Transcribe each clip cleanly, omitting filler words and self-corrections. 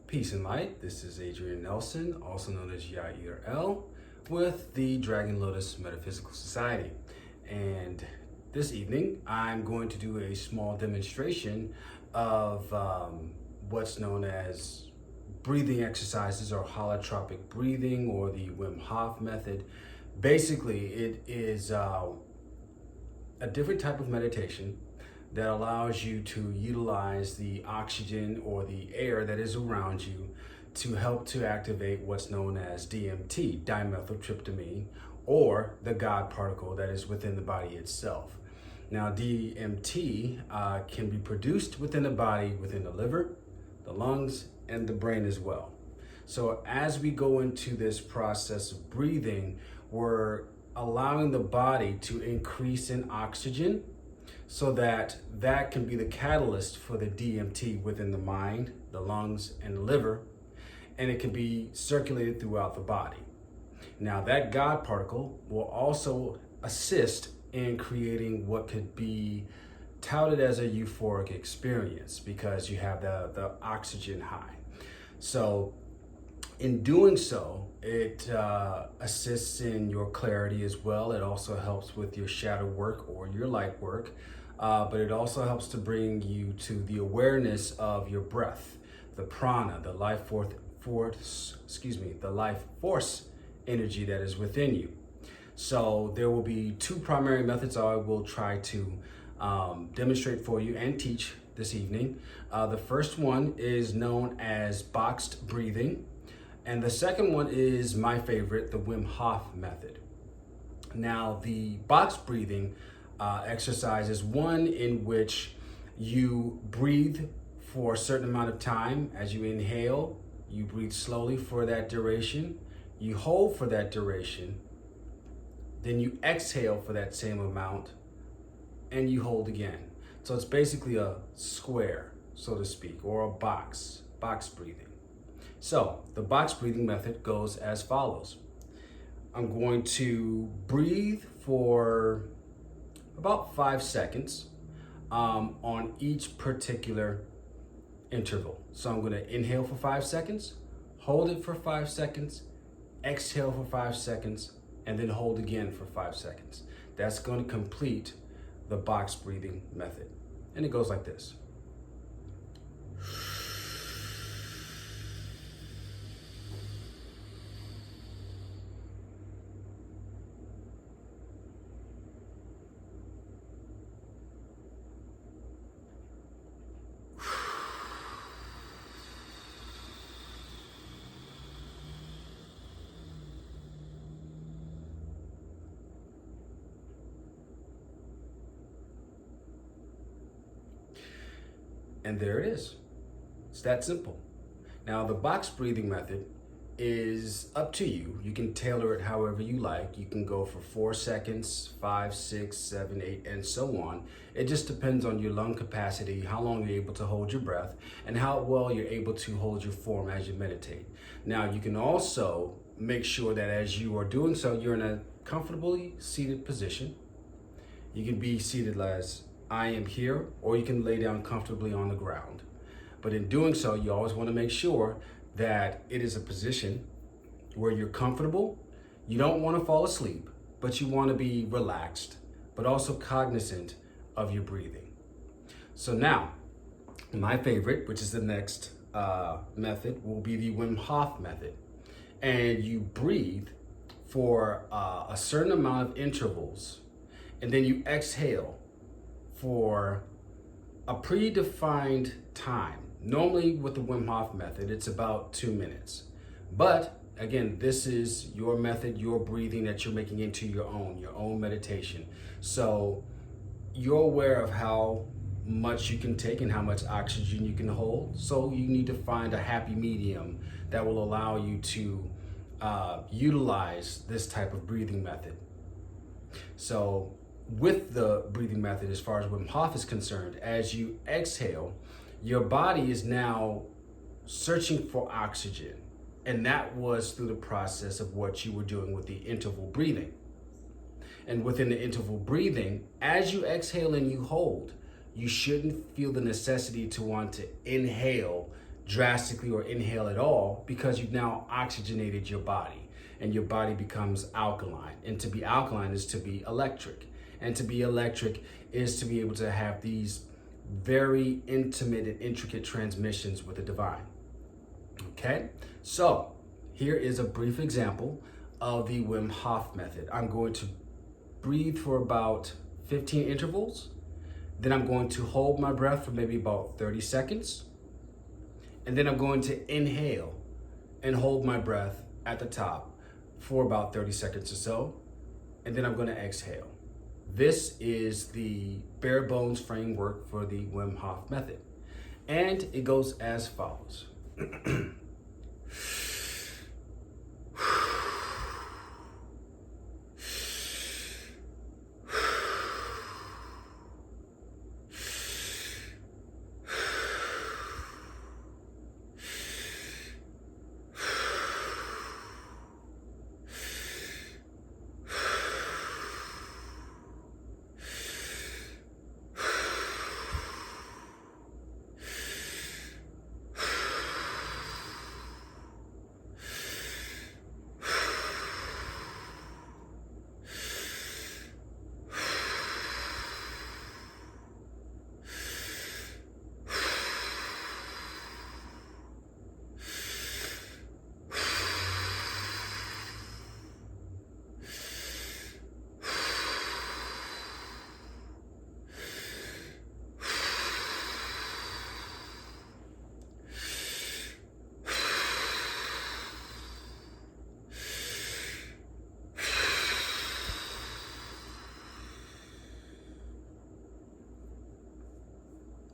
Peace and light. This is Adrian Nelson, also known as Yai'r with the Dragon Lotus Metaphysical Society. And this evening, I'm going to do a small demonstration of what's known as breathing exercises or holotropic breathing or the Wim Hof method. Basically, it is a different type of meditation that allows you to utilize the oxygen or the air that is around you to help to activate what's known as DMT, dimethyltryptamine, or the God particle that is within the body itself. Now, DMT can be produced within the body, within the liver, the lungs, and the brain as well. So as we go into this process of breathing, we're allowing the body to increase in oxygen so that that can be the catalyst for the DMT within the mind, the lungs, and the liver, and it can be circulated throughout the body. Now, that God particle will also assist in creating what could be touted as a euphoric experience because you have the oxygen high. So in doing so, it assists in your clarity as well. It also helps with your shadow work or your light work, but it also helps to bring you to the awareness of your breath, the prana, the life force energy that is within you. So there will be two primary methods I will try to demonstrate for you and teach this evening. The first one is known as boxed breathing. And the second one is my favorite, the Wim Hof method. Now, the box breathing exercise is one in which you breathe for a certain amount of time. As you inhale, you breathe slowly for that duration. You hold for that duration. Then you exhale for that same amount, and you hold again. So it's basically a square, so to speak, or a box breathing. So the box breathing method goes as follows. I'm going to breathe for about 5 seconds on each particular interval. So I'm going to inhale for 5 seconds, hold it for 5 seconds, exhale for 5 seconds, and then hold again for 5 seconds. That's going to complete the box breathing method. And it goes like this. And there it is. It's that simple. Now, the box breathing method is up to you. You can tailor it however you like. You can go for 4 seconds, 5, 6, 7, 8, and so on. It just depends on your lung capacity, how long you're able to hold your breath, and how well you're able to hold your form as you meditate. Now, you can also make sure that as you are doing so, you're in a comfortably seated position. You can be seated as I am here, or you can lay down comfortably on the ground. But in doing so, you always want to make sure that it is a position where you're comfortable. You don't want to fall asleep, but you want to be relaxed, but also cognizant of your breathing. So now, my favorite, which is the next method, will be the Wim Hof method. And you breathe for a certain amount of intervals, and then you exhale for a predefined time. Normally with the Wim Hof method, it's about 2 minutes. But again, this is your method, your breathing that you're making into your own meditation. So you're aware of how much you can take and how much oxygen you can hold. So you need to find a happy medium that will allow you to utilize this type of breathing method. So with the breathing method, as far as Wim Hof is concerned, as you exhale, your body is now searching for oxygen. And that was through the process of what you were doing with the interval breathing. And within the interval breathing, as you exhale and you hold, you shouldn't feel the necessity to want to inhale drastically or inhale at all, because you've now oxygenated your body and your body becomes alkaline. And to be alkaline is to be electric. And to be electric is to be able to have these very intimate and intricate transmissions with the divine. Okay, so here is a brief example of the Wim Hof method. I'm going to breathe for about 15 intervals. Then I'm going to hold my breath for maybe about 30 seconds. And then I'm going to inhale and hold my breath at the top for about 30 seconds or so. And then I'm going to exhale. This is the bare bones framework for the Wim Hof method. And it goes as follows.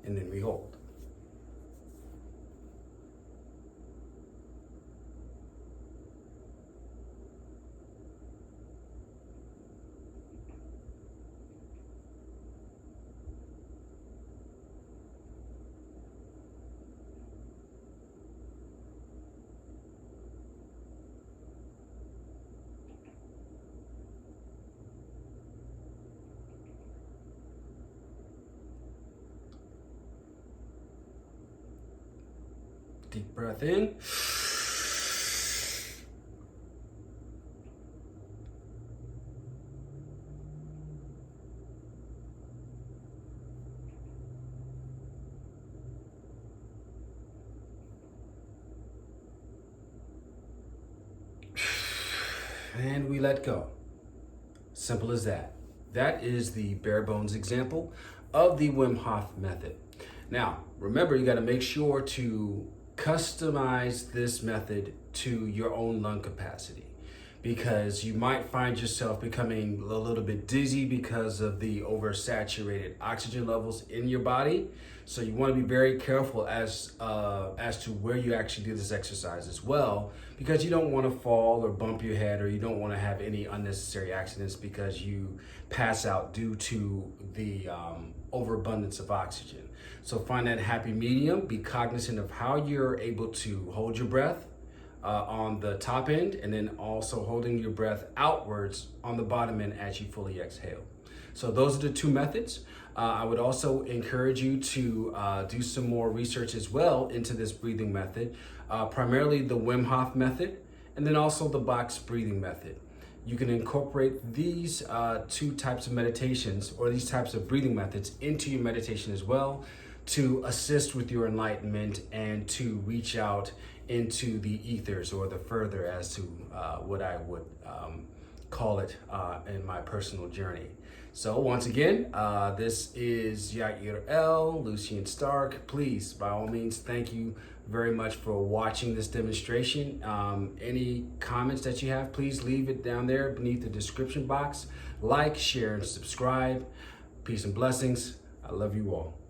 And then we hold. Deep breath in. And we let go. Simple as that. That is the bare bones example of the Wim Hof method. Now, remember, you got to make sure to customize this method to your own lung capacity, because you might find yourself becoming a little bit dizzy because of the oversaturated oxygen levels in your body. So you want to be very careful as to where you actually do this exercise as well, because you don't want to fall or bump your head, or you don't want to have any unnecessary accidents because you pass out due to the overabundance of oxygen. So find that happy medium, be cognizant of how you're able to hold your breath on the top end, and then also holding your breath outwards on the bottom end as you fully exhale. So those are the two methods. I would also encourage you to do some more research as well into this breathing method, primarily the Wim Hof method, and then also the box breathing method. You can incorporate these two types of meditations, or these types of breathing methods, into your meditation as well, to assist with your enlightenment and to reach out into the ethers, or the further, as to what I would call it in my personal journey. So once again, this is Yai'r, Lucian Stark. Please, by all means, thank you very much for watching this demonstration. Any comments that you have, please leave it down there beneath the description box. Like, share, and subscribe. Peace and blessings. I love you all.